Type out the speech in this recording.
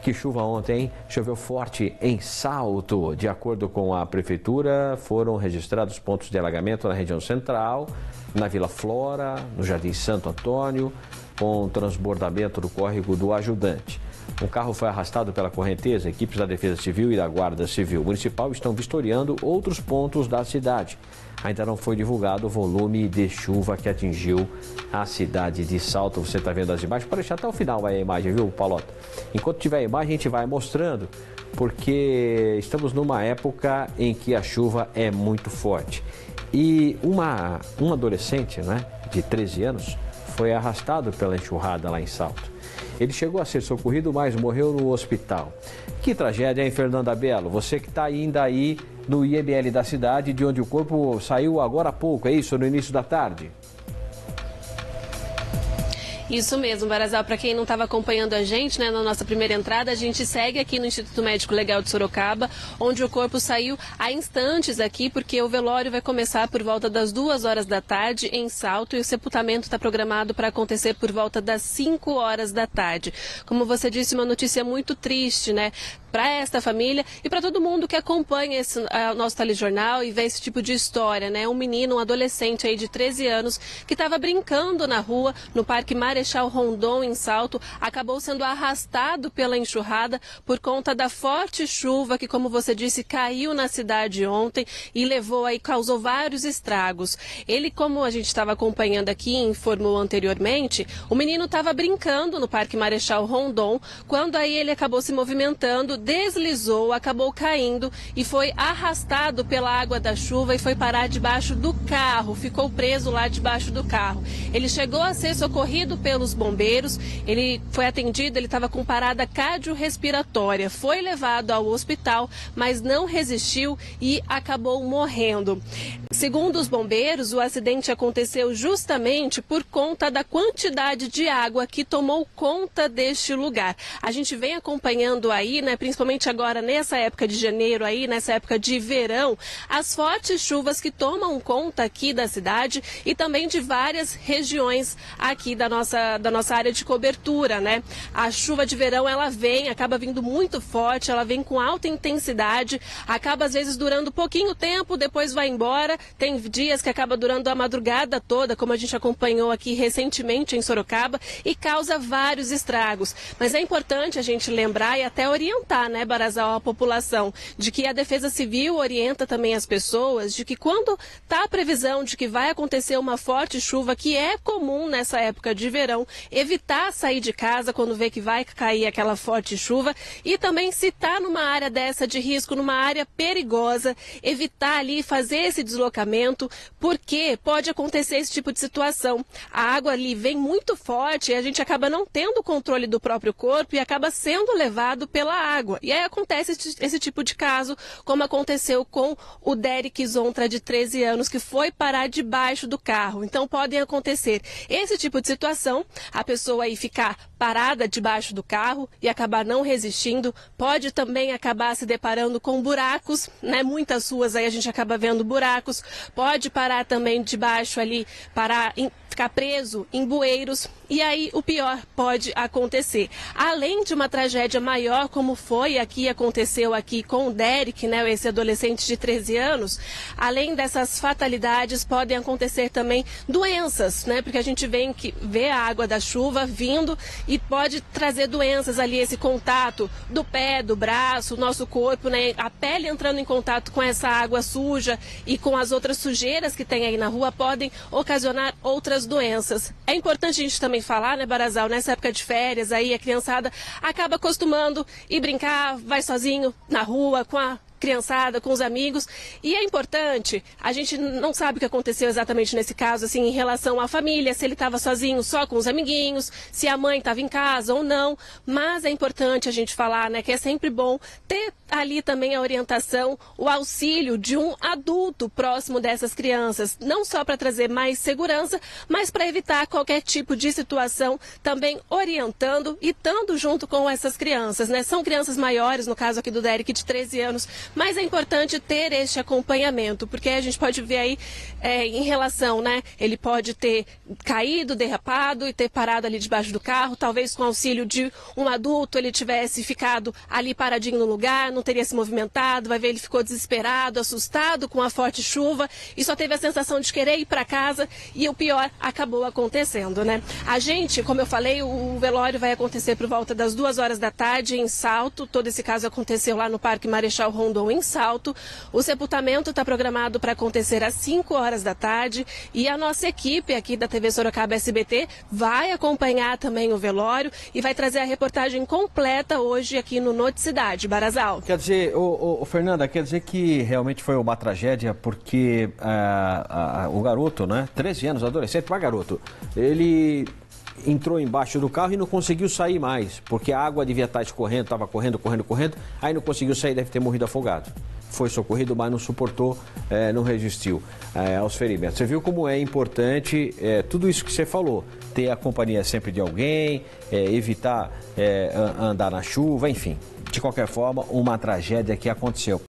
Que chuva ontem, hein? Choveu forte em Salto. De acordo com a prefeitura, foram registrados pontos de alagamento na região central, na Vila Flora, no Jardim Santo Antônio, com transbordamento do córrego do Ajudante. Um carro foi arrastado pela correnteza. Equipes da Defesa Civil e da Guarda Civil Municipal estão vistoriando outros pontos da cidade. Ainda não foi divulgado o volume de chuva que atingiu a cidade de Salto. Você está vendo as imagens? Pode deixar até o final aí a imagem, viu, Paulota? Enquanto tiver a imagem, a gente vai mostrando, porque estamos numa época em que a chuva é muito forte. E um adolescente, né, de 13 anos foi arrastado pela enxurrada lá em Salto. Ele chegou a ser socorrido, mas morreu no hospital. Que tragédia, hein, Fernanda Belo? Você que está ainda aí no IML da cidade, de onde o corpo saiu agora há pouco, é isso? No início da tarde? Isso mesmo, Barazal. Para quem não estava acompanhando a gente, né, na nossa primeira entrada, a gente segue aqui no Instituto Médico Legal de Sorocaba, onde o corpo saiu há instantes aqui, porque o velório vai começar por volta das 2 horas da tarde em Salto e o sepultamento está programado para acontecer por volta das 5 horas da tarde. Como você disse, uma notícia muito triste, né? Para esta família e para todo mundo que acompanha o nosso telejornal e vê esse tipo de história, né? Um menino, um adolescente aí de 13 anos que estava brincando na rua, no Parque Marechal Rondon, em Salto, acabou sendo arrastado pela enxurrada por conta da forte chuva que, como você disse, caiu na cidade ontem e causou vários estragos. Ele, como a gente estava acompanhando aqui, informou anteriormente, o menino estava brincando no Parque Marechal Rondon, quando aí ele acabou se movimentando, deslizou, acabou caindo e foi arrastado pela água da chuva e foi parar debaixo do carro, ficou preso lá debaixo do carro. Ele chegou a ser socorrido pelos bombeiros, ele foi atendido, ele estava com parada cardiorrespiratória, foi levado ao hospital, mas não resistiu e acabou morrendo. Segundo os bombeiros, o acidente aconteceu justamente por conta da quantidade de água que tomou conta deste lugar. A gente vem acompanhando aí, né, principalmente agora nessa época de janeiro aí, nessa época de verão, as fortes chuvas que tomam conta aqui da cidade e também de várias regiões aqui da nossa área de cobertura, né? A chuva de verão, ela acaba vindo muito forte, ela vem com alta intensidade, acaba às vezes durando pouquinho tempo, depois vai embora. Tem dias que acaba durando a madrugada toda, como a gente acompanhou aqui recentemente em Sorocaba, e causa vários estragos. Mas é importante a gente lembrar e até orientar, né, Barazal, a população, de que a Defesa Civil orienta também as pessoas de que quando está a previsão de que vai acontecer uma forte chuva, que é comum nessa época de verão, evitar sair de casa quando vê que vai cair aquela forte chuva e também se está numa área dessa de risco, numa área perigosa, evitar ali fazer esse deslocamento, porque pode acontecer esse tipo de situação. A água ali vem muito forte e a gente acaba não tendo controle do próprio corpo e acaba sendo levado pela água. E aí acontece esse tipo de caso, como aconteceu com o Derek Zontra, de 13 anos, que foi parar debaixo do carro. Então podem acontecer esse tipo de situação, a pessoa aí ficar parada debaixo do carro e acabar não resistindo, pode também acabar se deparando com buracos, né? Muitas ruas aí a gente acaba vendo buracos, pode parar também debaixo ali, ficar preso em bueiros e aí o pior pode acontecer. Além de uma tragédia maior, como aconteceu aqui com o Derek, né, esse adolescente de 13 anos, além dessas fatalidades, podem acontecer também doenças, né, porque a gente vê a água da chuva vindo e pode trazer doenças ali, esse contato do pé, do braço, o nosso corpo, né, a pele entrando em contato com essa água suja e com as outras sujeiras que tem aí na rua, podem ocasionar outras doenças. É importante a gente também falar, né, Barazal, nessa época de férias, aí a criançada acaba acostumando e brincar, vai sozinho na rua com a criançada, com os amigos, e é importante, a gente não sabe o que aconteceu exatamente nesse caso, assim, em relação à família, se ele estava sozinho só com os amiguinhos, se a mãe estava em casa ou não, mas é importante a gente falar, né, que é sempre bom ter ali também a orientação, o auxílio de um adulto próximo dessas crianças, não só para trazer mais segurança, mas para evitar qualquer tipo de situação, também orientando e estando junto com essas crianças, né, são crianças maiores, no caso aqui do Derek, de 13 anos, Mas é importante ter este acompanhamento, porque a gente pode ver aí em relação, né? Ele pode ter caído, derrapado e ter parado ali debaixo do carro, talvez com auxílio de um adulto ele tivesse ficado ali paradinho no lugar, não teria se movimentado, vai ver ele ficou desesperado, assustado com a forte chuva e só teve a sensação de querer ir para casa e o pior acabou acontecendo, né? A gente, como eu falei, o velório vai acontecer por volta das 2 horas da tarde em Salto, todo esse caso aconteceu lá no Parque Marechal Rondon em Salto, o sepultamento está programado para acontecer às 5 horas da tarde e a nossa equipe aqui da TV Sorocaba SBT vai acompanhar também o velório e vai trazer a reportagem completa hoje aqui no Noticidade. Barazal. Quer dizer, Fernanda, quer dizer que realmente foi uma tragédia porque o garoto, né, 13 anos, adolescente, mas garoto, ele entrou embaixo do carro e não conseguiu sair mais, porque a água devia estar escorrendo, estava correndo, aí não conseguiu sair, deve ter morrido afogado. Foi socorrido, mas não suportou, não resistiu aos ferimentos. Você viu como é importante tudo isso que você falou, ter a companhia sempre de alguém, evitar andar na chuva, enfim. De qualquer forma, uma tragédia que aconteceu.